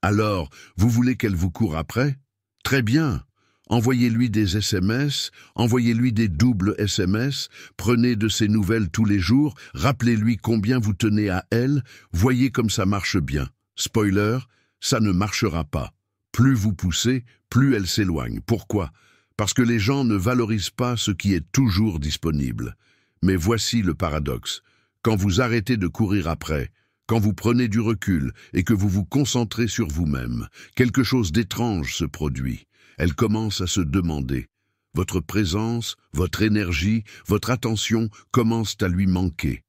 Alors, vous voulez qu'elle vous court après? Très bien. Envoyez-lui des SMS, envoyez-lui des doubles SMS, prenez de ses nouvelles tous les jours, rappelez-lui combien vous tenez à elle, voyez comme ça marche bien. Spoiler, ça ne marchera pas. Plus vous poussez, plus elle s'éloigne. Pourquoi? Parce que les gens ne valorisent pas ce qui est toujours disponible. Mais voici le paradoxe. Quand vous arrêtez de courir après, quand vous prenez du recul et que vous vous concentrez sur vous-même, quelque chose d'étrange se produit. Elle commence à se demander. Votre présence, votre énergie, votre attention commencent à lui manquer.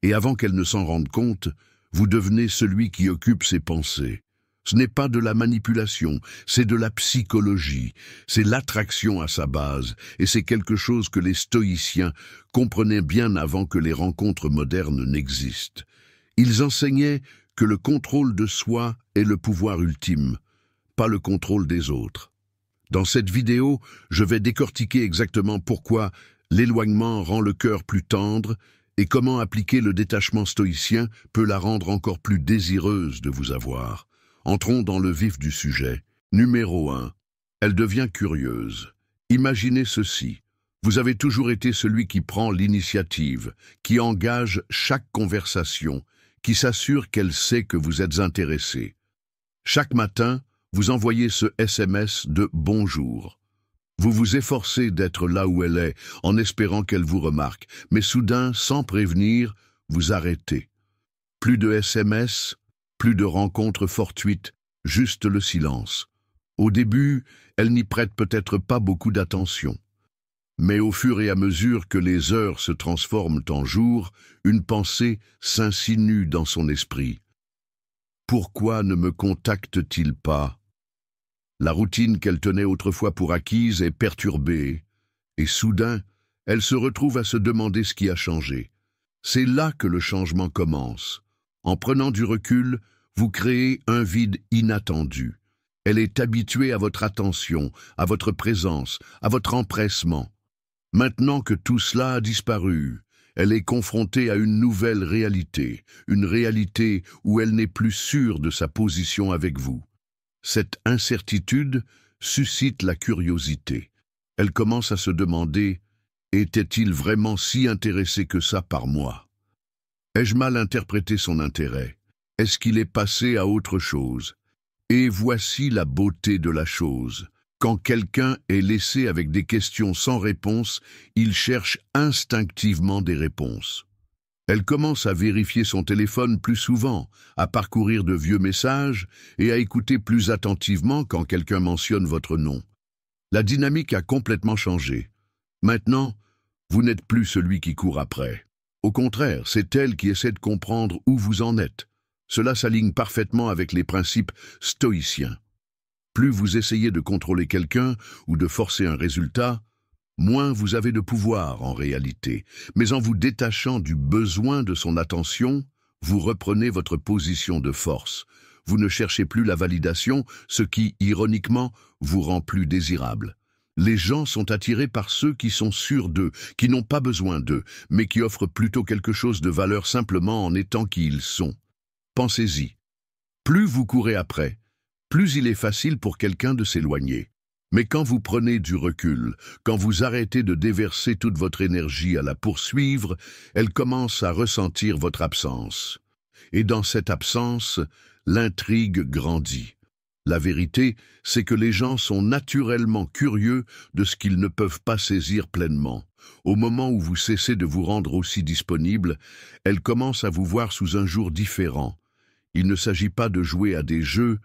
Et avant qu'elle ne s'en rende compte, vous devenez celui qui occupe ses pensées. Ce n'est pas de la manipulation, c'est de la psychologie, c'est l'attraction à sa base, et c'est quelque chose que les stoïciens comprenaient bien avant que les rencontres modernes n'existent. Ils enseignaient que le contrôle de soi est le pouvoir ultime, pas le contrôle des autres. Dans cette vidéo, je vais décortiquer exactement pourquoi l'éloignement rend le cœur plus tendre et comment appliquer le détachement stoïcien peut la rendre encore plus désireuse de vous avoir. Entrons dans le vif du sujet. Numéro 1. Elle devient curieuse. Imaginez ceci. Vous avez toujours été celui qui prend l'initiative, qui engage chaque conversation, qui s'assure qu'elle sait que vous êtes intéressé. Chaque matin, vous envoyez ce SMS de « bonjour ». Vous vous efforcez d'être là où elle est, en espérant qu'elle vous remarque, mais soudain, sans prévenir, vous arrêtez. Plus de SMS, plus de rencontres fortuites, juste le silence. Au début, elle n'y prête peut-être pas beaucoup d'attention. Mais au fur et à mesure que les heures se transforment en jours, une pensée s'insinue dans son esprit. Pourquoi ne me contacte-t-il pas? La routine qu'elle tenait autrefois pour acquise est perturbée, et soudain, elle se retrouve à se demander ce qui a changé. C'est là que le changement commence. En prenant du recul, vous créez un vide inattendu. Elle est habituée à votre attention, à votre présence, à votre empressement. Maintenant que tout cela a disparu, elle est confrontée à une nouvelle réalité, une réalité où elle n'est plus sûre de sa position avec vous. Cette incertitude suscite la curiosité. Elle commence à se demander « Était-il vraiment si intéressé que ça par moi? Ai-je mal interprété son intérêt? Est-ce qu'il est passé à autre chose ?» Et voici la beauté de la chose. Quand quelqu'un est laissé avec des questions sans réponse, il cherche instinctivement des réponses. Elle commence à vérifier son téléphone plus souvent, à parcourir de vieux messages et à écouter plus attentivement quand quelqu'un mentionne votre nom. La dynamique a complètement changé. Maintenant, vous n'êtes plus celui qui court après. Au contraire, c'est elle qui essaie de comprendre où vous en êtes. Cela s'aligne parfaitement avec les principes stoïciens. Plus vous essayez de contrôler quelqu'un ou de forcer un résultat, moins vous avez de pouvoir en réalité. Mais en vous détachant du besoin de son attention, vous reprenez votre position de force. Vous ne cherchez plus la validation, ce qui, ironiquement, vous rend plus désirable. Les gens sont attirés par ceux qui sont sûrs d'eux, qui n'ont pas besoin d'eux, mais qui offrent plutôt quelque chose de valeur simplement en étant qui ils sont. Pensez-y. Plus vous courez après, plus il est facile pour quelqu'un de s'éloigner. Mais quand vous prenez du recul, quand vous arrêtez de déverser toute votre énergie à la poursuivre, elle commence à ressentir votre absence. Et dans cette absence, l'intrigue grandit. La vérité, c'est que les gens sont naturellement curieux de ce qu'ils ne peuvent pas saisir pleinement. Au moment où vous cessez de vous rendre aussi disponible, elle commence à vous voir sous un jour différent. Il ne s'agit pas de jouer à des jeux,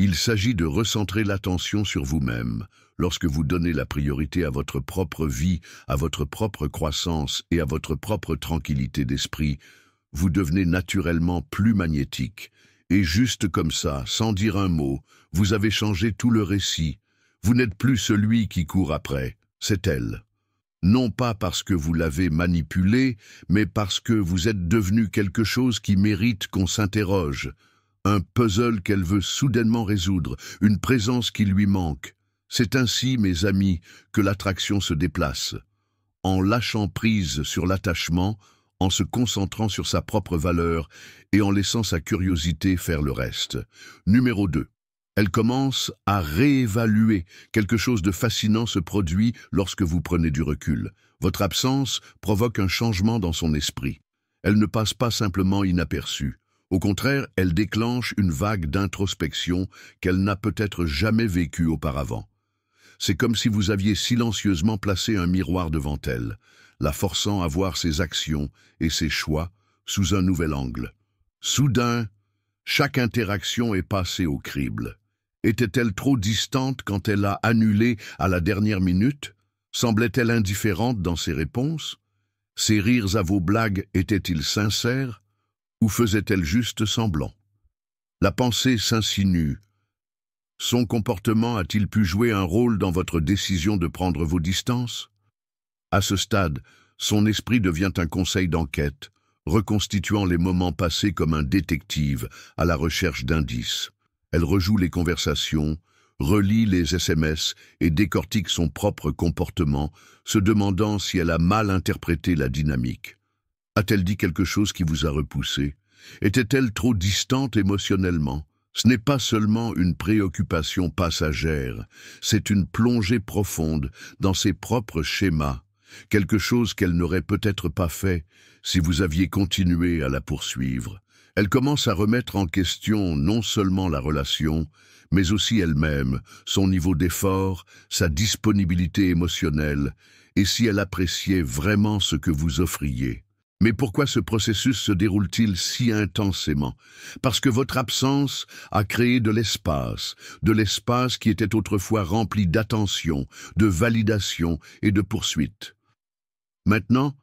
il s'agit de recentrer l'attention sur vous-même. Lorsque vous donnez la priorité à votre propre vie, à votre propre croissance et à votre propre tranquillité d'esprit, vous devenez naturellement plus magnétique. Et juste comme ça, sans dire un mot, vous avez changé tout le récit. Vous n'êtes plus celui qui court après, c'est elle. Non pas parce que vous l'avez manipulée, mais parce que vous êtes devenu quelque chose qui mérite qu'on s'interroge. Un puzzle qu'elle veut soudainement résoudre, une présence qui lui manque. C'est ainsi, mes amis, que l'attraction se déplace. En lâchant prise sur l'attachement, en se concentrant sur sa propre valeur et en laissant sa curiosité faire le reste. Numéro 2. Elle commence à réévaluer. Quelque chose de fascinant se produit lorsque vous prenez du recul. Votre absence provoque un changement dans son esprit. Elle ne passe pas simplement inaperçue. Au contraire, elle déclenche une vague d'introspection qu'elle n'a peut-être jamais vécue auparavant. C'est comme si vous aviez silencieusement placé un miroir devant elle, la forçant à voir ses actions et ses choix sous un nouvel angle. Soudain, chaque interaction est passée au crible. Était-elle trop distante quand elle a annulé à la dernière minute? Semblait-elle indifférente dans ses réponses? Ses rires à vos blagues étaient-ils sincères? Ou faisait-elle juste semblant? La pensée s'insinue. Son comportement a-t-il pu jouer un rôle dans votre décision de prendre vos distances? À ce stade, son esprit devient un conseil d'enquête, reconstituant les moments passés comme un détective à la recherche d'indices. Elle rejoue les conversations, relit les SMS et décortique son propre comportement, se demandant si elle a mal interprété la dynamique. A-t-elle dit quelque chose qui vous a repoussé? Était-elle trop distante émotionnellement? Ce n'est pas seulement une préoccupation passagère, c'est une plongée profonde dans ses propres schémas, quelque chose qu'elle n'aurait peut-être pas fait si vous aviez continué à la poursuivre. Elle commence à remettre en question non seulement la relation, mais aussi elle-même, son niveau d'effort, sa disponibilité émotionnelle, et si elle appréciait vraiment ce que vous offriez. Mais pourquoi ce processus se déroule-t-il si intensément? Parce que votre absence a créé de l'espace qui était autrefois rempli d'attention, de validation et de poursuite. Maintenant,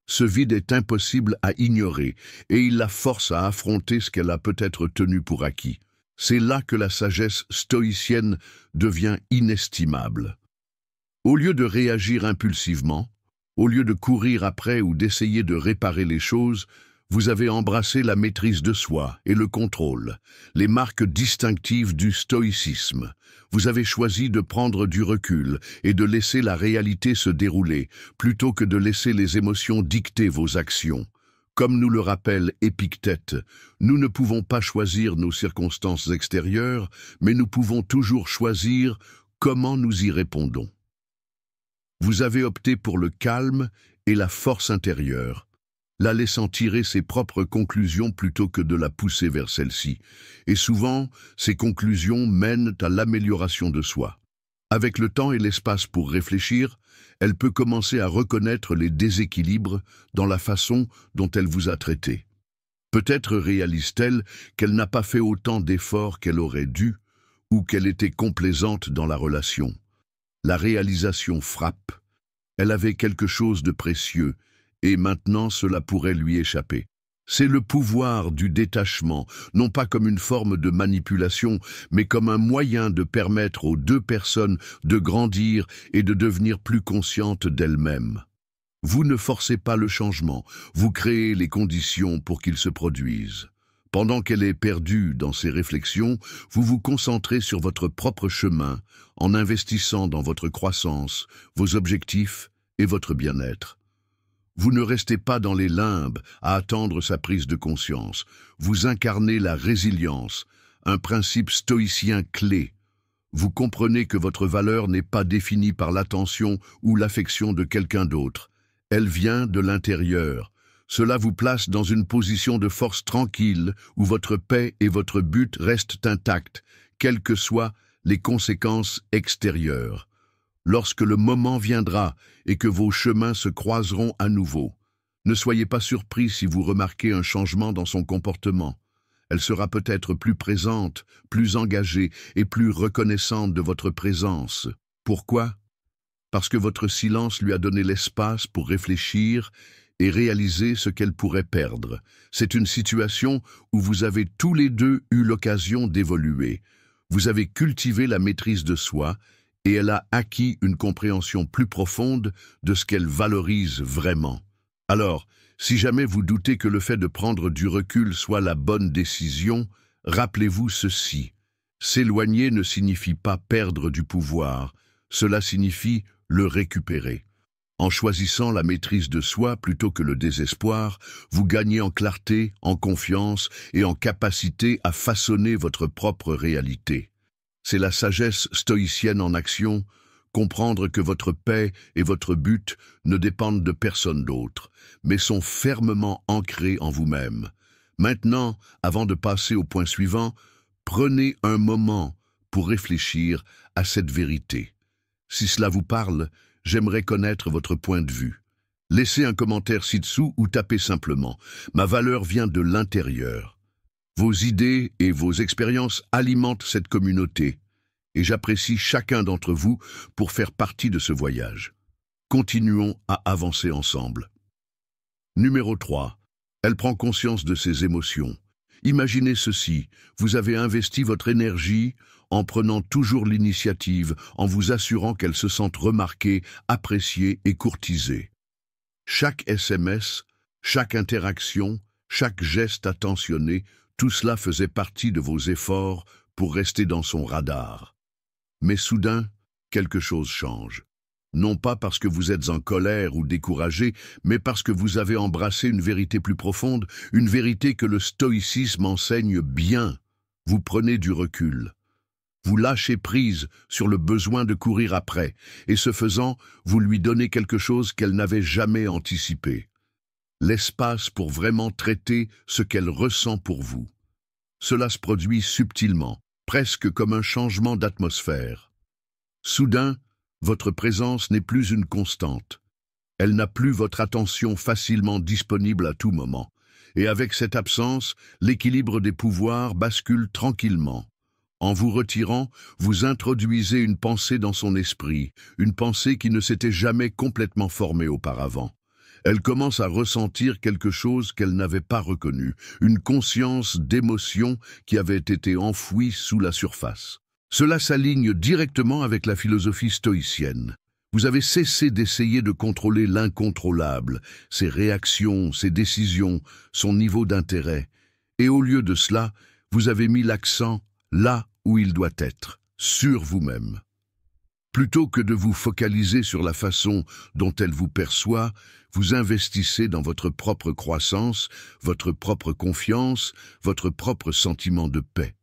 ce vide est impossible à ignorer et il la force à affronter ce qu'elle a peut-être tenu pour acquis. C'est là que la sagesse stoïcienne devient inestimable. Au lieu de réagir impulsivement, au lieu de courir après ou d'essayer de réparer les choses, vous avez embrassé la maîtrise de soi et le contrôle, les marques distinctives du stoïcisme. Vous avez choisi de prendre du recul et de laisser la réalité se dérouler, plutôt que de laisser les émotions dicter vos actions. Comme nous le rappelle Épictète, nous ne pouvons pas choisir nos circonstances extérieures, mais nous pouvons toujours choisir comment nous y répondons. Vous avez opté pour le calme et la force intérieure, la laissant tirer ses propres conclusions plutôt que de la pousser vers celle-ci. Et souvent, ces conclusions mènent à l'amélioration de soi. Avec le temps et l'espace pour réfléchir, elle peut commencer à reconnaître les déséquilibres dans la façon dont elle vous a traité. Peut-être réalise-t-elle qu'elle n'a pas fait autant d'efforts qu'elle aurait dû, ou qu'elle était complaisante dans la relation. La réalisation frappe. Elle avait quelque chose de précieux, et maintenant cela pourrait lui échapper. C'est le pouvoir du détachement, non pas comme une forme de manipulation, mais comme un moyen de permettre aux deux personnes de grandir et de devenir plus conscientes d'elles-mêmes. Vous ne forcez pas le changement, vous créez les conditions pour qu'il se produise. Pendant qu'elle est perdue dans ses réflexions, vous vous concentrez sur votre propre chemin, en investissant dans votre croissance, vos objectifs et votre bien-être. Vous ne restez pas dans les limbes à attendre sa prise de conscience. Vous incarnez la résilience, un principe stoïcien clé. Vous comprenez que votre valeur n'est pas définie par l'attention ou l'affection de quelqu'un d'autre. Elle vient de l'intérieur. Cela vous place dans une position de force tranquille où votre paix et votre but restent intacts, quelles que soient les conséquences extérieures. Lorsque le moment viendra et que vos chemins se croiseront à nouveau, ne soyez pas surpris si vous remarquez un changement dans son comportement. Elle sera peut-être plus présente, plus engagée et plus reconnaissante de votre présence. Pourquoi? Parce que votre silence lui a donné l'espace pour réfléchir et réaliser ce qu'elle pourrait perdre. C'est une situation où vous avez tous les deux eu l'occasion d'évoluer. Vous avez cultivé la maîtrise de soi et elle a acquis une compréhension plus profonde de ce qu'elle valorise vraiment. Alors, si jamais vous doutez que le fait de prendre du recul soit la bonne décision, rappelez-vous ceci. S'éloigner ne signifie pas perdre du pouvoir, cela signifie le récupérer. En choisissant la maîtrise de soi plutôt que le désespoir, vous gagnez en clarté, en confiance et en capacité à façonner votre propre réalité. C'est la sagesse stoïcienne en action, comprendre que votre paix et votre but ne dépendent de personne d'autre, mais sont fermement ancrés en vous-même. Maintenant, avant de passer au point suivant, prenez un moment pour réfléchir à cette vérité. Si cela vous parle, j'aimerais connaître votre point de vue. Laissez un commentaire ci-dessous ou tapez simplement « Ma valeur vient de l'intérieur ». Vos idées et vos expériences alimentent cette communauté, et j'apprécie chacun d'entre vous pour faire partie de ce voyage. Continuons à avancer ensemble. Numéro 3. Elle prend conscience de ses émotions. Imaginez ceci, vous avez investi votre énergie en prenant toujours l'initiative, en vous assurant qu'elle se sente remarquée, appréciée et courtisée. Chaque SMS, chaque interaction, chaque geste attentionné, tout cela faisait partie de vos efforts pour rester dans son radar. Mais soudain, quelque chose change. Non pas parce que vous êtes en colère ou découragé, mais parce que vous avez embrassé une vérité plus profonde, une vérité que le stoïcisme enseigne bien. Vous prenez du recul. Vous lâchez prise sur le besoin de courir après, et ce faisant, vous lui donnez quelque chose qu'elle n'avait jamais anticipé. L'espace pour vraiment traiter ce qu'elle ressent pour vous. Cela se produit subtilement, presque comme un changement d'atmosphère. Soudain, votre présence n'est plus une constante. Elle n'a plus votre attention facilement disponible à tout moment. Et avec cette absence, l'équilibre des pouvoirs bascule tranquillement. En vous retirant, vous introduisez une pensée dans son esprit, une pensée qui ne s'était jamais complètement formée auparavant. Elle commence à ressentir quelque chose qu'elle n'avait pas reconnu, une conscience d'émotion qui avait été enfouie sous la surface. Cela s'aligne directement avec la philosophie stoïcienne. Vous avez cessé d'essayer de contrôler l'incontrôlable, ses réactions, ses décisions, son niveau d'intérêt. Et au lieu de cela, vous avez mis l'accent là où il doit être, sur vous-même. Plutôt que de vous focaliser sur la façon dont elle vous perçoit, vous investissez dans votre propre croissance, votre propre confiance, votre propre sentiment de paix.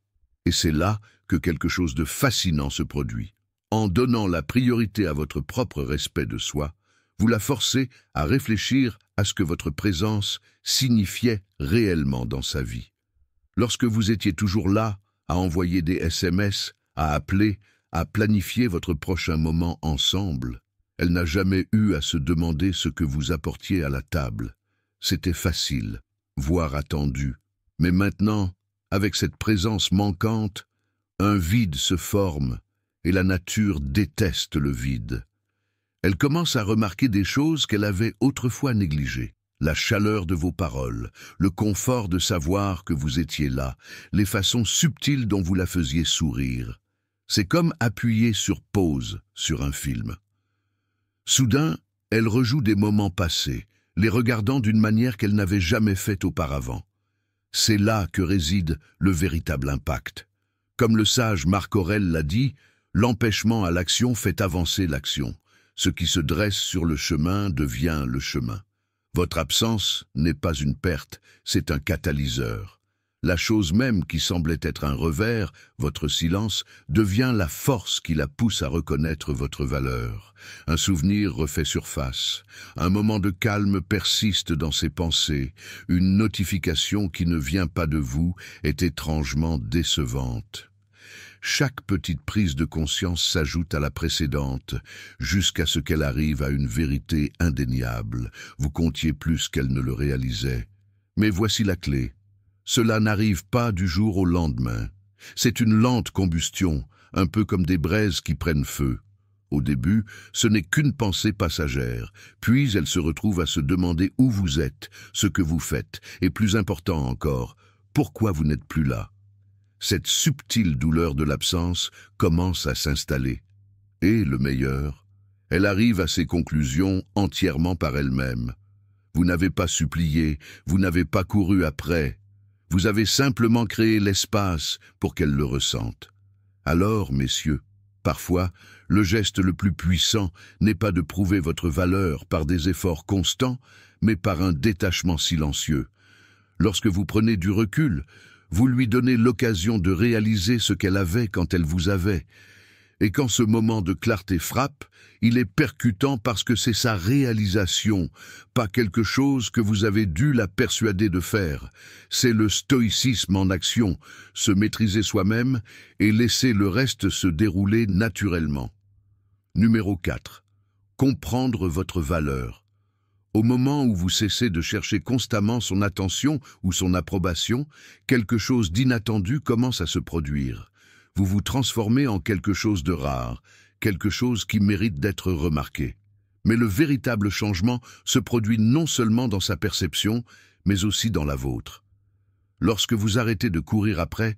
Et c'est là que quelque chose de fascinant se produit. En donnant la priorité à votre propre respect de soi, vous la forcez à réfléchir à ce que votre présence signifiait réellement dans sa vie. Lorsque vous étiez toujours là, à envoyer des SMS, à appeler, à planifier votre prochain moment ensemble, elle n'a jamais eu à se demander ce que vous apportiez à la table. C'était facile, voire attendu. Mais maintenant, avec cette présence manquante, un vide se forme et la nature déteste le vide. Elle commence à remarquer des choses qu'elle avait autrefois négligées. La chaleur de vos paroles, le confort de savoir que vous étiez là, les façons subtiles dont vous la faisiez sourire. C'est comme appuyer sur pause sur un film. Soudain, elle rejoue des moments passés, les regardant d'une manière qu'elle n'avait jamais faite auparavant. C'est là que réside le véritable impact. Comme le sage Marc Aurèle l'a dit, l'empêchement à l'action fait avancer l'action. Ce qui se dresse sur le chemin devient le chemin. Votre absence n'est pas une perte, c'est un catalyseur. La chose même qui semblait être un revers, votre silence, devient la force qui la pousse à reconnaître votre valeur. Un souvenir refait surface. Un moment de calme persiste dans ses pensées. Une notification qui ne vient pas de vous est étrangement décevante. Chaque petite prise de conscience s'ajoute à la précédente, jusqu'à ce qu'elle arrive à une vérité indéniable. Vous comptiez plus qu'elle ne le réalisait. Mais voici la clé. Cela n'arrive pas du jour au lendemain. C'est une lente combustion, un peu comme des braises qui prennent feu. Au début, ce n'est qu'une pensée passagère, puis elle se retrouve à se demander où vous êtes, ce que vous faites, et plus important encore, pourquoi vous n'êtes plus là. Cette subtile douleur de l'absence commence à s'installer. Et, le meilleur, elle arrive à ses conclusions entièrement par elle-même. Vous n'avez pas supplié, vous n'avez pas couru après. Vous avez simplement créé l'espace pour qu'elle le ressente. Alors, messieurs, parfois, le geste le plus puissant n'est pas de prouver votre valeur par des efforts constants, mais par un détachement silencieux. Lorsque vous prenez du recul, vous lui donnez l'occasion de réaliser ce qu'elle avait quand elle vous avait. Et quand ce moment de clarté frappe, il est percutant parce que c'est sa réalisation, pas quelque chose que vous avez dû la persuader de faire. C'est le stoïcisme en action, se maîtriser soi-même et laisser le reste se dérouler naturellement. Numéro 4. Comprendre votre valeur. Au moment où vous cessez de chercher constamment son attention ou son approbation, quelque chose d'inattendu commence à se produire. Vous vous transformez en quelque chose de rare, quelque chose qui mérite d'être remarqué. Mais le véritable changement se produit non seulement dans sa perception, mais aussi dans la vôtre. Lorsque vous arrêtez de courir après,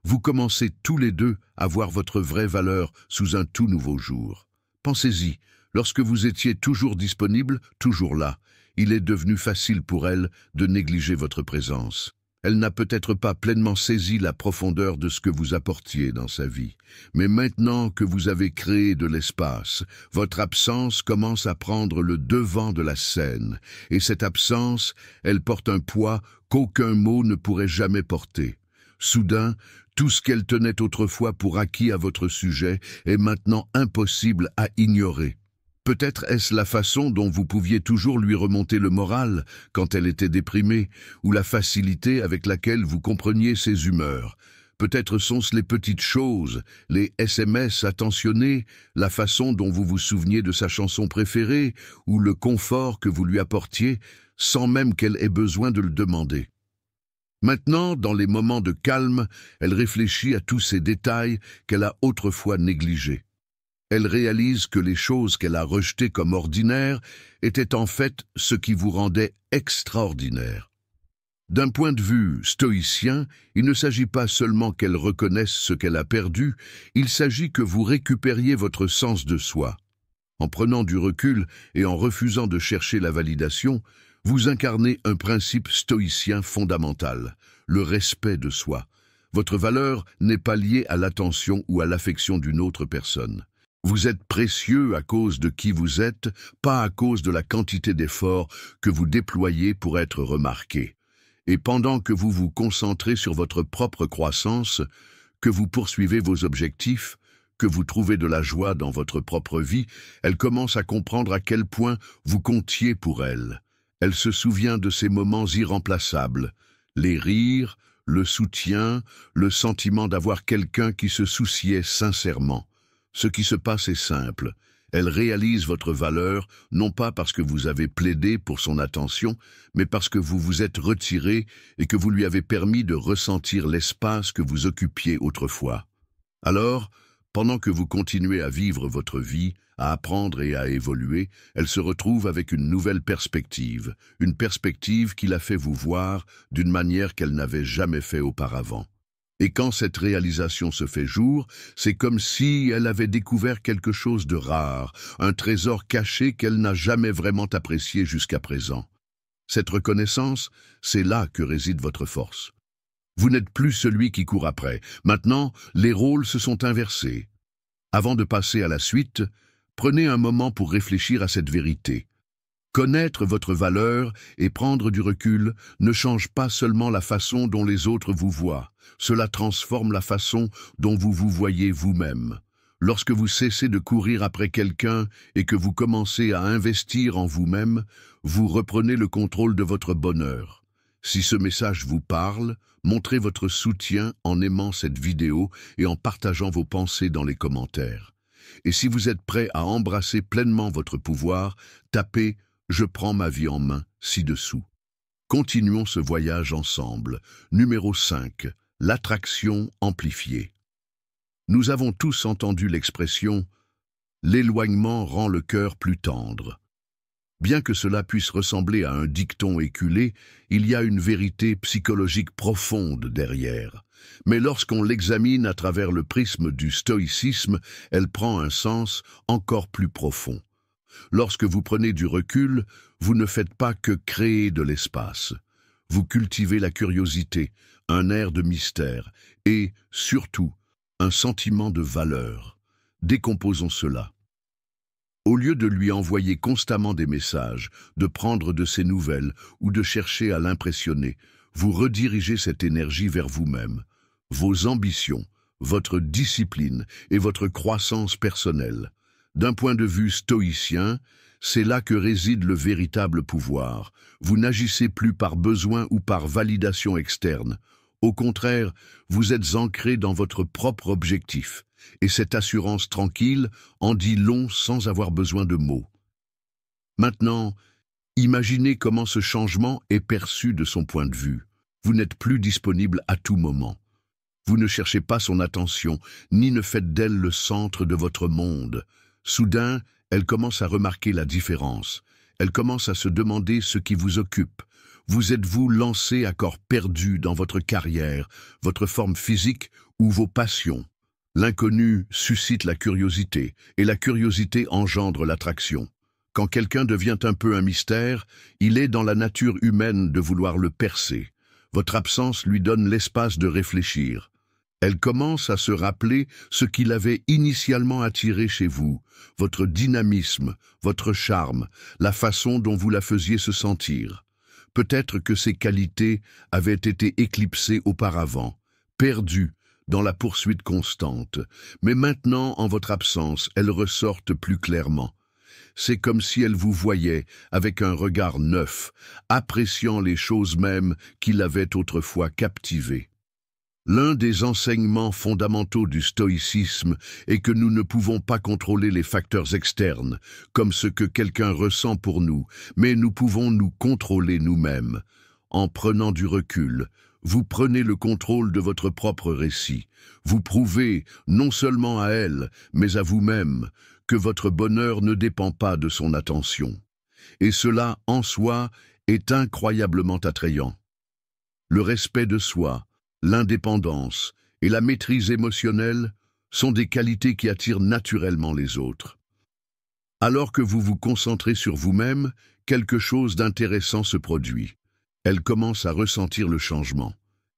vous commencez tous les deux à voir votre vraie valeur sous un tout nouveau jour. Pensez-y, lorsque vous étiez toujours disponible, toujours là, il est devenu facile pour elle de négliger votre présence. Elle n'a peut-être pas pleinement saisi la profondeur de ce que vous apportiez dans sa vie. Mais maintenant que vous avez créé de l'espace, votre absence commence à prendre le devant de la scène. Et cette absence, elle porte un poids qu'aucun mot ne pourrait jamais porter. Soudain, tout ce qu'elle tenait autrefois pour acquis à votre sujet est maintenant impossible à ignorer. Peut-être est-ce la façon dont vous pouviez toujours lui remonter le moral quand elle était déprimée, ou la facilité avec laquelle vous compreniez ses humeurs. Peut-être sont-ce les petites choses, les SMS attentionnés, la façon dont vous vous souveniez de sa chanson préférée, ou le confort que vous lui apportiez, sans même qu'elle ait besoin de le demander. Maintenant, dans les moments de calme, elle réfléchit à tous ces détails qu'elle a autrefois négligés. Elle réalise que les choses qu'elle a rejetées comme ordinaires étaient en fait ce qui vous rendait extraordinaire. D'un point de vue stoïcien, il ne s'agit pas seulement qu'elle reconnaisse ce qu'elle a perdu, il s'agit que vous récupériez votre sens de soi. En prenant du recul et en refusant de chercher la validation, vous incarnez un principe stoïcien fondamental, le respect de soi. Votre valeur n'est pas liée à l'attention ou à l'affection d'une autre personne. Vous êtes précieux à cause de qui vous êtes, pas à cause de la quantité d'efforts que vous déployez pour être remarqué. Et pendant que vous vous concentrez sur votre propre croissance, que vous poursuivez vos objectifs, que vous trouvez de la joie dans votre propre vie, elle commence à comprendre à quel point vous comptiez pour elle. Elle se souvient de ces moments irremplaçables, les rires, le soutien, le sentiment d'avoir quelqu'un qui se souciait sincèrement. Ce qui se passe est simple. Elle réalise votre valeur, non pas parce que vous avez plaidé pour son attention, mais parce que vous vous êtes retiré et que vous lui avez permis de ressentir l'espace que vous occupiez autrefois. Alors, pendant que vous continuez à vivre votre vie, à apprendre et à évoluer, elle se retrouve avec une nouvelle perspective, une perspective qui la fait vous voir d'une manière qu'elle n'avait jamais fait auparavant. Et quand cette réalisation se fait jour, c'est comme si elle avait découvert quelque chose de rare, un trésor caché qu'elle n'a jamais vraiment apprécié jusqu'à présent. Cette reconnaissance, c'est là que réside votre force. Vous n'êtes plus celui qui court après. Maintenant, les rôles se sont inversés. Avant de passer à la suite, prenez un moment pour réfléchir à cette vérité. Connaître votre valeur et prendre du recul ne change pas seulement la façon dont les autres vous voient, cela transforme la façon dont vous vous voyez vous-même. Lorsque vous cessez de courir après quelqu'un et que vous commencez à investir en vous-même, vous reprenez le contrôle de votre bonheur. Si ce message vous parle, montrez votre soutien en aimant cette vidéo et en partageant vos pensées dans les commentaires. Et si vous êtes prêt à embrasser pleinement votre pouvoir, tapez « Je prends ma vie en main » ci-dessous. Continuons ce voyage ensemble. Numéro 5. L'attraction amplifiée. Nous avons tous entendu l'expression « l'éloignement rend le cœur plus tendre ». Bien que cela puisse ressembler à un dicton éculé, il y a une vérité psychologique profonde derrière. Mais lorsqu'on l'examine à travers le prisme du stoïcisme, elle prend un sens encore plus profond. Lorsque vous prenez du recul, vous ne faites pas que créer de l'espace. Vous cultivez la curiosité, un air de mystère et, surtout, un sentiment de valeur. Décomposons cela. Au lieu de lui envoyer constamment des messages, de prendre de ses nouvelles ou de chercher à l'impressionner, vous redirigez cette énergie vers vous-même, vos ambitions, votre discipline et votre croissance personnelle. D'un point de vue stoïcien, c'est là que réside le véritable pouvoir. Vous n'agissez plus par besoin ou par validation externe. Au contraire, vous êtes ancré dans votre propre objectif, et cette assurance tranquille en dit long sans avoir besoin de mots. Maintenant, imaginez comment ce changement est perçu de son point de vue. Vous n'êtes plus disponible à tout moment. Vous ne cherchez pas son attention, ni ne faites d'elle le centre de votre monde. Soudain, elle commence à remarquer la différence. Elle commence à se demander ce qui vous occupe. Vous êtes-vous lancé à corps perdu dans votre carrière, votre forme physique ou vos passions? L'inconnu suscite la curiosité, et la curiosité engendre l'attraction. Quand quelqu'un devient un peu un mystère, il est dans la nature humaine de vouloir le percer. Votre absence lui donne l'espace de réfléchir. Elle commence à se rappeler ce qui l'avait initialement attiré chez vous, votre dynamisme, votre charme, la façon dont vous la faisiez se sentir. Peut-être que ces qualités avaient été éclipsées auparavant, perdues dans la poursuite constante, mais maintenant, en votre absence, elles ressortent plus clairement. C'est comme si elle vous voyait avec un regard neuf, appréciant les choses mêmes qui l'avaient autrefois captivé. L'un des enseignements fondamentaux du stoïcisme est que nous ne pouvons pas contrôler les facteurs externes, comme ce que quelqu'un ressent pour nous, mais nous pouvons nous contrôler nous-mêmes. En prenant du recul, vous prenez le contrôle de votre propre récit. Vous prouvez, non seulement à elle, mais à vous-même, que votre bonheur ne dépend pas de son attention. Et cela, en soi, est incroyablement attrayant. Le respect de soi, l'indépendance et la maîtrise émotionnelle sont des qualités qui attirent naturellement les autres. Alors que vous vous concentrez sur vous-même, quelque chose d'intéressant se produit. Elle commence à ressentir le changement.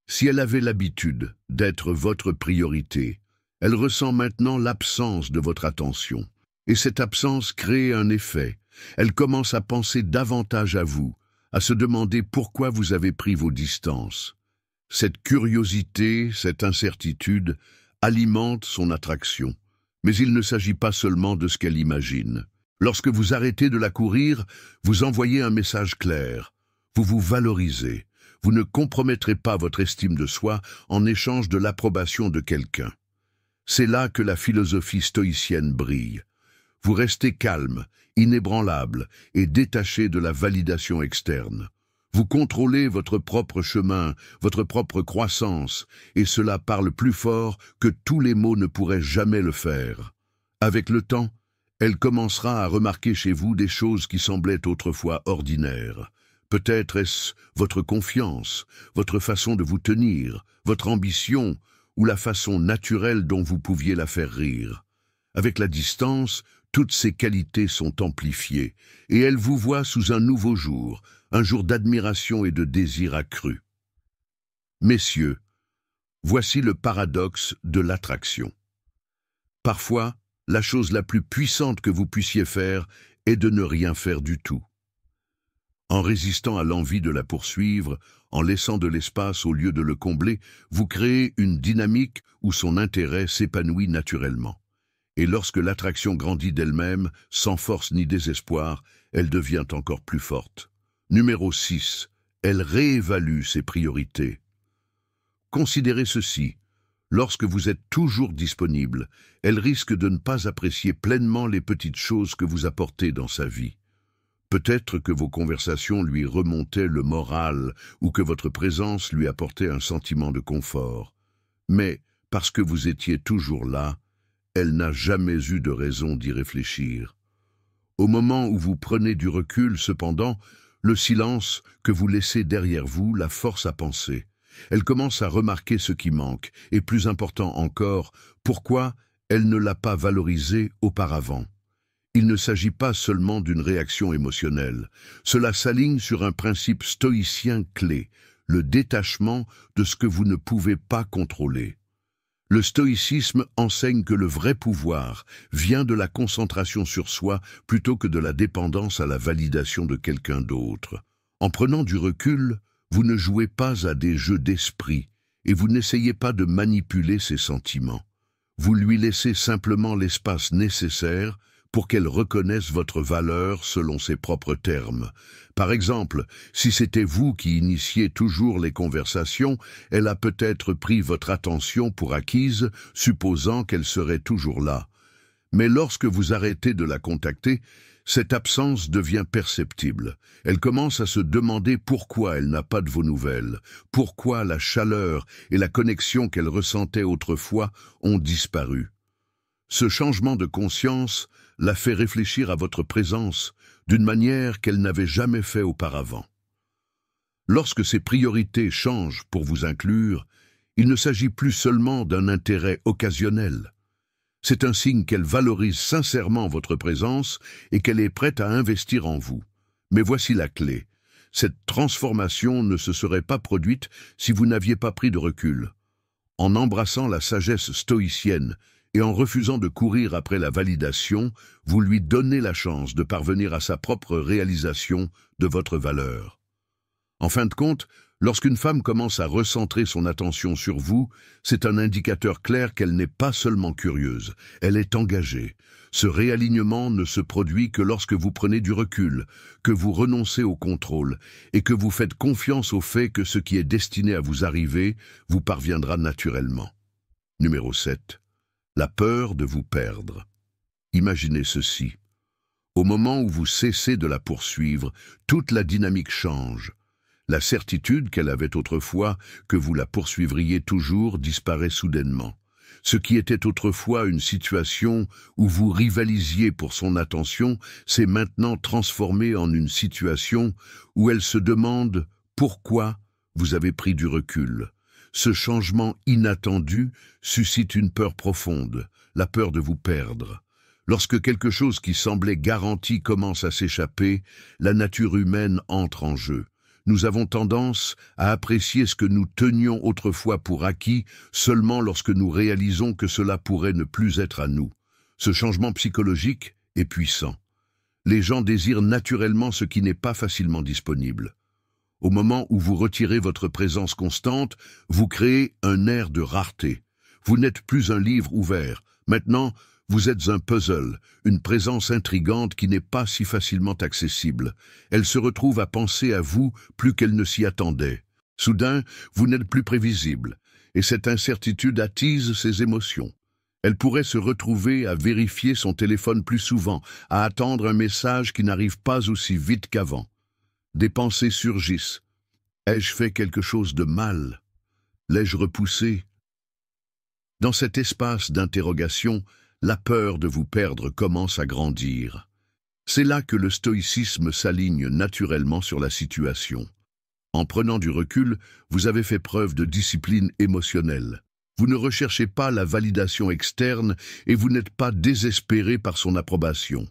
Si elle avait l'habitude d'être votre priorité, elle ressent maintenant l'absence de votre attention. Et cette absence crée un effet. Elle commence à penser davantage à vous, à se demander pourquoi vous avez pris vos distances. Cette curiosité, cette incertitude, alimente son attraction. Mais il ne s'agit pas seulement de ce qu'elle imagine. Lorsque vous arrêtez de la courir, vous envoyez un message clair. Vous vous valorisez. Vous ne compromettrez pas votre estime de soi en échange de l'approbation de quelqu'un. C'est là que la philosophie stoïcienne brille. Vous restez calme, inébranlable et détaché de la validation externe. Vous contrôlez votre propre chemin, votre propre croissance, et cela parle plus fort que tous les mots ne pourraient jamais le faire. Avec le temps, elle commencera à remarquer chez vous des choses qui semblaient autrefois ordinaires. Peut-être est-ce votre confiance, votre façon de vous tenir, votre ambition ou la façon naturelle dont vous pouviez la faire rire. Avec la distance, toutes ces qualités sont amplifiées, et elle vous voit sous un nouveau jour, un jour d'admiration et de désir accru. Messieurs, voici le paradoxe de l'attraction. Parfois, la chose la plus puissante que vous puissiez faire est de ne rien faire du tout. En résistant à l'envie de la poursuivre, en laissant de l'espace au lieu de le combler, vous créez une dynamique où son intérêt s'épanouit naturellement. Et lorsque l'attraction grandit d'elle-même, sans force ni désespoir, elle devient encore plus forte. Numéro 6. Elle réévalue ses priorités. Considérez ceci. Lorsque vous êtes toujours disponible, elle risque de ne pas apprécier pleinement les petites choses que vous apportez dans sa vie. Peut-être que vos conversations lui remontaient le moral ou que votre présence lui apportait un sentiment de confort. Mais, parce que vous étiez toujours là, elle n'a jamais eu de raison d'y réfléchir. Au moment où vous prenez du recul, cependant, le silence que vous laissez derrière vous la force à penser. Elle commence à remarquer ce qui manque, et plus important encore, pourquoi elle ne l'a pas valorisé auparavant. Il ne s'agit pas seulement d'une réaction émotionnelle. Cela s'aligne sur un principe stoïcien clé, le détachement de ce que vous ne pouvez pas contrôler. Le stoïcisme enseigne que le vrai pouvoir vient de la concentration sur soi plutôt que de la dépendance à la validation de quelqu'un d'autre. En prenant du recul, Vous ne jouez pas à des jeux d'esprit et vous n'essayez pas de manipuler ses sentiments. Vous lui laissez simplement l'espace nécessaire pour qu'elle reconnaisse votre valeur selon ses propres termes. Par exemple, si c'était vous qui initiez toujours les conversations, elle a peut-être pris votre attention pour acquise, supposant qu'elle serait toujours là. Mais lorsque vous arrêtez de la contacter, cette absence devient perceptible. Elle commence à se demander pourquoi elle n'a pas de vos nouvelles, pourquoi la chaleur et la connexion qu'elle ressentait autrefois ont disparu. Ce changement de conscience la fait réfléchir à votre présence d'une manière qu'elle n'avait jamais fait auparavant. Lorsque ses priorités changent pour vous inclure, il ne s'agit plus seulement d'un intérêt occasionnel. C'est un signe qu'elle valorise sincèrement votre présence et qu'elle est prête à investir en vous. Mais voici la clé. Cette transformation ne se serait pas produite si vous n'aviez pas pris de recul. En embrassant la sagesse stoïcienne et en refusant de courir après la validation, vous lui donnez la chance de parvenir à sa propre réalisation de votre valeur. En fin de compte, lorsqu'une femme commence à recentrer son attention sur vous, c'est un indicateur clair qu'elle n'est pas seulement curieuse, elle est engagée. Ce réalignement ne se produit que lorsque vous prenez du recul, que vous renoncez au contrôle et que vous faites confiance au fait que ce qui est destiné à vous arriver vous parviendra naturellement. Numéro 7. La peur de vous perdre. Imaginez ceci. Au moment où vous cessez de la poursuivre, toute la dynamique change. La certitude qu'elle avait autrefois que vous la poursuivriez toujours disparaît soudainement. Ce qui était autrefois une situation où vous rivalisiez pour son attention s'est maintenant transformé en une situation où elle se demande pourquoi vous avez pris du recul. Ce changement inattendu suscite une peur profonde, la peur de vous perdre. Lorsque quelque chose qui semblait garanti commence à s'échapper, la nature humaine entre en jeu. Nous avons tendance à apprécier ce que nous tenions autrefois pour acquis seulement lorsque nous réalisons que cela pourrait ne plus être à nous. Ce changement psychologique est puissant. Les gens désirent naturellement ce qui n'est pas facilement disponible. Au moment où vous retirez votre présence constante, vous créez un air de rareté. Vous n'êtes plus un livre ouvert. Maintenant, vous êtes un puzzle, une présence intrigante qui n'est pas si facilement accessible. Elle se retrouve à penser à vous plus qu'elle ne s'y attendait. Soudain, vous n'êtes plus prévisible, et cette incertitude attise ses émotions. Elle pourrait se retrouver à vérifier son téléphone plus souvent, à attendre un message qui n'arrive pas aussi vite qu'avant. Des pensées surgissent. Ai-je fait quelque chose de mal? L'ai-je repoussé? Dans cet espace d'interrogation, la peur de vous perdre commence à grandir. C'est là que le stoïcisme s'aligne naturellement sur la situation. En prenant du recul, vous avez fait preuve de discipline émotionnelle. Vous ne recherchez pas la validation externe et vous n'êtes pas désespéré par son approbation.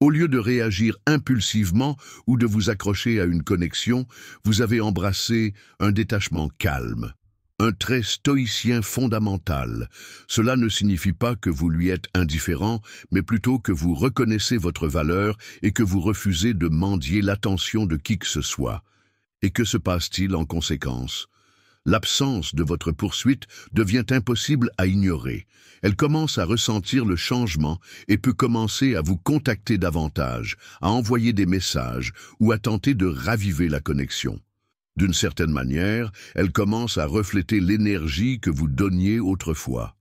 Au lieu de réagir impulsivement ou de vous accrocher à une connexion, vous avez embrassé un détachement calme. Un trait stoïcien fondamental. Cela ne signifie pas que vous lui êtes indifférent, mais plutôt que vous reconnaissez votre valeur et que vous refusez de mendier l'attention de qui que ce soit. Et que se passe-t-il en conséquence? L'absence de votre poursuite devient impossible à ignorer. Elle commence à ressentir le changement et peut commencer à vous contacter davantage, à envoyer des messages ou à tenter de raviver la connexion. D'une certaine manière, elle commence à refléter l'énergie que vous donniez autrefois.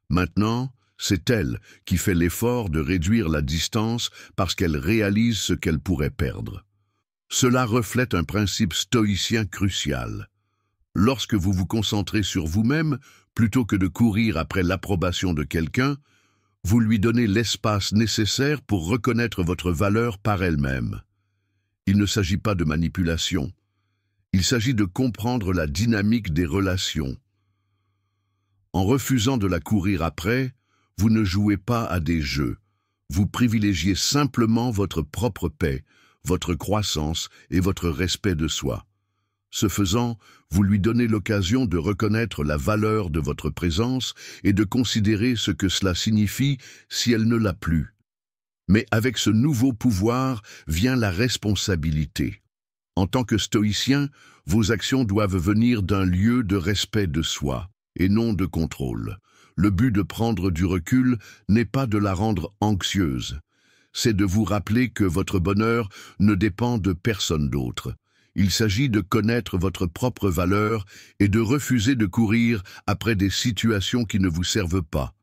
Maintenant, c'est elle qui fait l'effort de réduire la distance parce qu'elle réalise ce qu'elle pourrait perdre. Cela reflète un principe stoïcien crucial. Lorsque vous vous concentrez sur vous-même, plutôt que de courir après l'approbation de quelqu'un, vous lui donnez l'espace nécessaire pour reconnaître votre valeur par elle-même. Il ne s'agit pas de manipulation. Il s'agit de comprendre la dynamique des relations. En refusant de la courir après, vous ne jouez pas à des jeux. Vous privilégiez simplement votre propre paix, votre croissance et votre respect de soi. Ce faisant, vous lui donnez l'occasion de reconnaître la valeur de votre présence et de considérer ce que cela signifie si elle ne l'a plus. Mais avec ce nouveau pouvoir vient la responsabilité. En tant que stoïcien, vos actions doivent venir d'un lieu de respect de soi, et non de contrôle. Le but de prendre du recul n'est pas de la rendre anxieuse. C'est de vous rappeler que votre bonheur ne dépend de personne d'autre. Il s'agit de connaître votre propre valeur et de refuser de courir après des situations qui ne vous servent pas.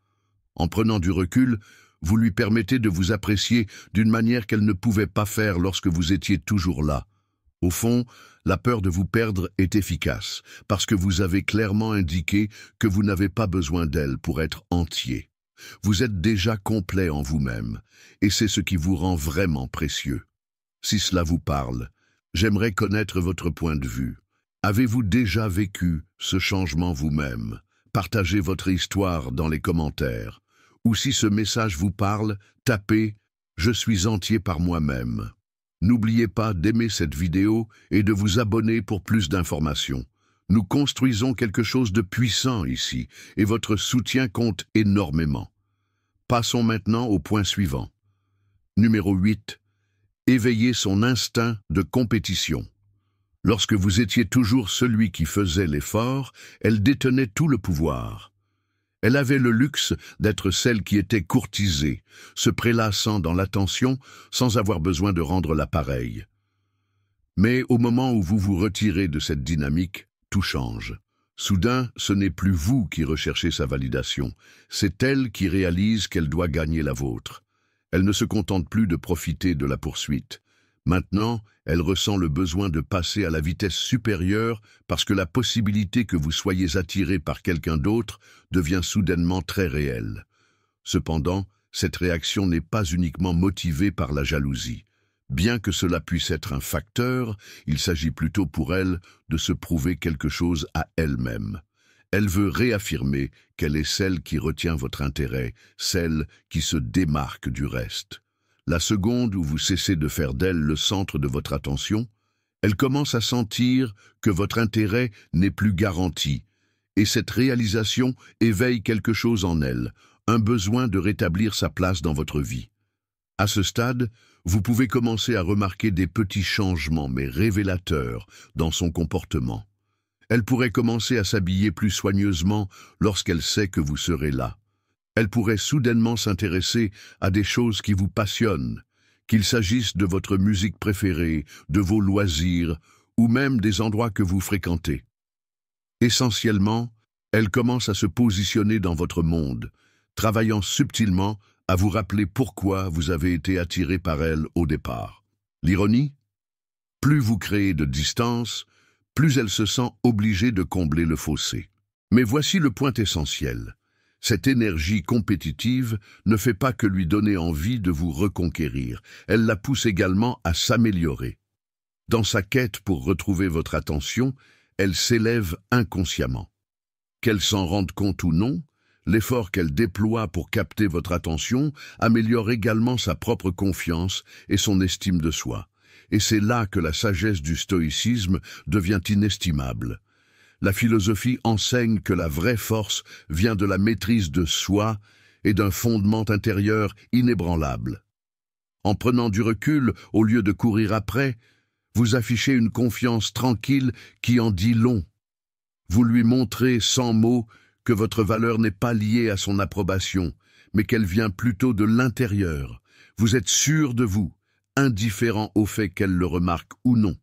En prenant du recul, vous lui permettez de vous apprécier d'une manière qu'elle ne pouvait pas faire lorsque vous étiez toujours là. Au fond, la peur de vous perdre est efficace, parce que vous avez clairement indiqué que vous n'avez pas besoin d'elle pour être entier. Vous êtes déjà complet en vous-même, et c'est ce qui vous rend vraiment précieux. Si cela vous parle, j'aimerais connaître votre point de vue. Avez-vous déjà vécu ce changement vous-même? Partagez votre histoire dans les commentaires. Ou si ce message vous parle, tapez « Je suis entier par moi-même ». N'oubliez pas d'aimer cette vidéo et de vous abonner pour plus d'informations. Nous construisons quelque chose de puissant ici, et votre soutien compte énormément. Passons maintenant au point suivant. Numéro 8. Éveiller son instinct de compétition. Lorsque vous étiez toujours celui qui faisait l'effort, elle détenait tout le pouvoir. Elle avait le luxe d'être celle qui était courtisée, se prélassant dans l'attention sans avoir besoin de rendre l'appareil. Mais au moment où vous vous retirez de cette dynamique, tout change. Soudain, ce n'est plus vous qui recherchez sa validation, c'est elle qui réalise qu'elle doit gagner la vôtre. Elle ne se contente plus de profiter de la poursuite. Maintenant, elle ressent le besoin de passer à la vitesse supérieure parce que la possibilité que vous soyez attiré par quelqu'un d'autre devient soudainement très réelle. Cependant, cette réaction n'est pas uniquement motivée par la jalousie. Bien que cela puisse être un facteur, il s'agit plutôt pour elle de se prouver quelque chose à elle-même. Elle veut réaffirmer qu'elle est celle qui retient votre intérêt, celle qui se démarque du reste. La seconde où vous cessez de faire d'elle le centre de votre attention, elle commence à sentir que votre intérêt n'est plus garanti, et cette réalisation éveille quelque chose en elle, un besoin de rétablir sa place dans votre vie. À ce stade, vous pouvez commencer à remarquer des petits changements mais révélateurs dans son comportement. Elle pourrait commencer à s'habiller plus soigneusement lorsqu'elle sait que vous serez là. Elle pourrait soudainement s'intéresser à des choses qui vous passionnent, qu'il s'agisse de votre musique préférée, de vos loisirs, ou même des endroits que vous fréquentez. Essentiellement, elle commence à se positionner dans votre monde, travaillant subtilement à vous rappeler pourquoi vous avez été attiré par elle au départ. L'ironie? Plus vous créez de distance, plus elle se sent obligée de combler le fossé. Mais voici le point essentiel. Cette énergie compétitive ne fait pas que lui donner envie de vous reconquérir, elle la pousse également à s'améliorer. Dans sa quête pour retrouver votre attention, elle s'élève inconsciemment. Qu'elle s'en rende compte ou non, l'effort qu'elle déploie pour capter votre attention améliore également sa propre confiance et son estime de soi. Et c'est là que la sagesse du stoïcisme devient inestimable. La philosophie enseigne que la vraie force vient de la maîtrise de soi et d'un fondement intérieur inébranlable. En prenant du recul, au lieu de courir après, vous affichez une confiance tranquille qui en dit long. Vous lui montrez sans mots que votre valeur n'est pas liée à son approbation, mais qu'elle vient plutôt de l'intérieur. Vous êtes sûr de vous, indifférent au fait qu'elle le remarque ou non.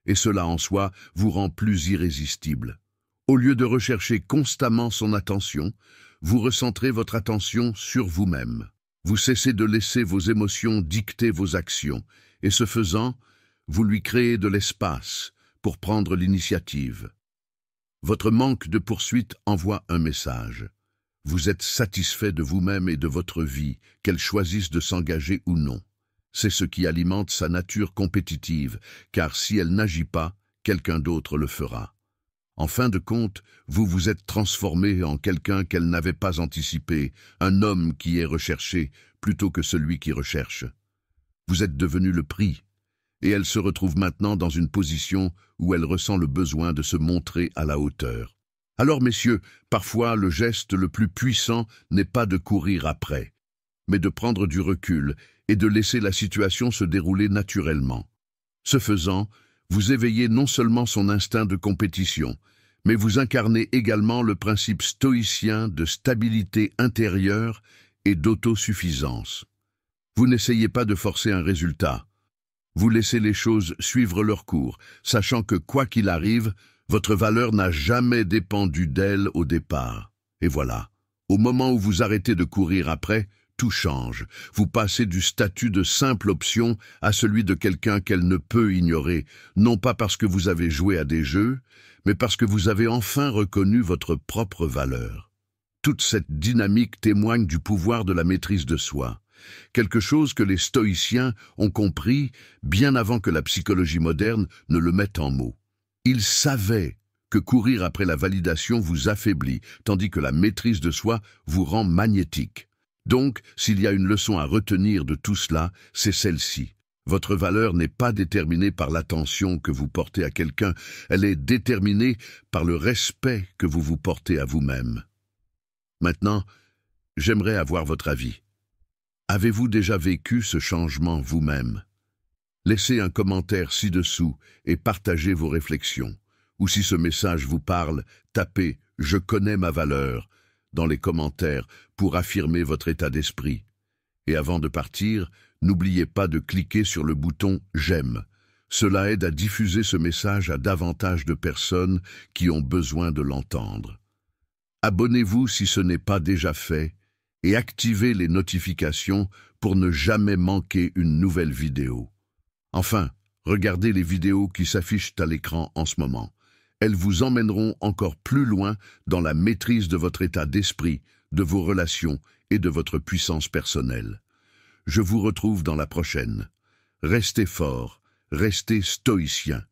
Et cela en soi vous rend plus irrésistible. Au lieu de rechercher constamment son attention, vous recentrez votre attention sur vous-même. Vous cessez de laisser vos émotions dicter vos actions, et ce faisant, vous lui créez de l'espace pour prendre l'initiative. Votre manque de poursuite envoie un message. Vous êtes satisfait de vous-même et de votre vie, qu'elle choisisse de s'engager ou non. C'est ce qui alimente sa nature compétitive, car si elle n'agit pas, quelqu'un d'autre le fera. En fin de compte, vous vous êtes transformé en quelqu'un qu'elle n'avait pas anticipé, un homme qui est recherché plutôt que celui qui recherche. Vous êtes devenu le prix, et elle se retrouve maintenant dans une position où elle ressent le besoin de se montrer à la hauteur. Alors, messieurs, parfois le geste le plus puissant n'est pas de courir après, mais de prendre du recul et de laisser la situation se dérouler naturellement. Ce faisant, Vous éveillez non seulement son instinct de compétition, mais vous incarnez également le principe stoïcien de stabilité intérieure et d'autosuffisance. Vous n'essayez pas de forcer un résultat. Vous laissez les choses suivre leur cours, sachant que quoi qu'il arrive, votre valeur n'a jamais dépendu d'elle au départ. Et voilà, au moment où vous arrêtez de courir après, tout change. Vous passez du statut de simple option à celui de quelqu'un qu'elle ne peut ignorer, non pas parce que vous avez joué à des jeux, mais parce que vous avez enfin reconnu votre propre valeur. Toute cette dynamique témoigne du pouvoir de la maîtrise de soi, quelque chose que les stoïciens ont compris bien avant que la psychologie moderne ne le mette en mots. Ils savaient que courir après la validation vous affaiblit, tandis que la maîtrise de soi vous rend magnétique. Donc, s'il y a une leçon à retenir de tout cela, c'est celle-ci. Votre valeur n'est pas déterminée par l'attention que vous portez à quelqu'un, elle est déterminée par le respect que vous vous portez à vous-même. Maintenant, j'aimerais avoir votre avis. Avez-vous déjà vécu ce changement vous-même? Laissez un commentaire ci-dessous et partagez vos réflexions. Ou si ce message vous parle, tapez « Je connais ma valeur » dans les commentaires pour affirmer votre état d'esprit. Et avant de partir, n'oubliez pas de cliquer sur le bouton « J'aime ». Cela aide à diffuser ce message à davantage de personnes qui ont besoin de l'entendre. Abonnez-vous si ce n'est pas déjà fait et activez les notifications pour ne jamais manquer une nouvelle vidéo. Enfin, regardez les vidéos qui s'affichent à l'écran en ce moment. Elles vous emmèneront encore plus loin dans la maîtrise de votre état d'esprit, de vos relations et de votre puissance personnelle. Je vous retrouve dans la prochaine. Restez fort, restez stoïcien.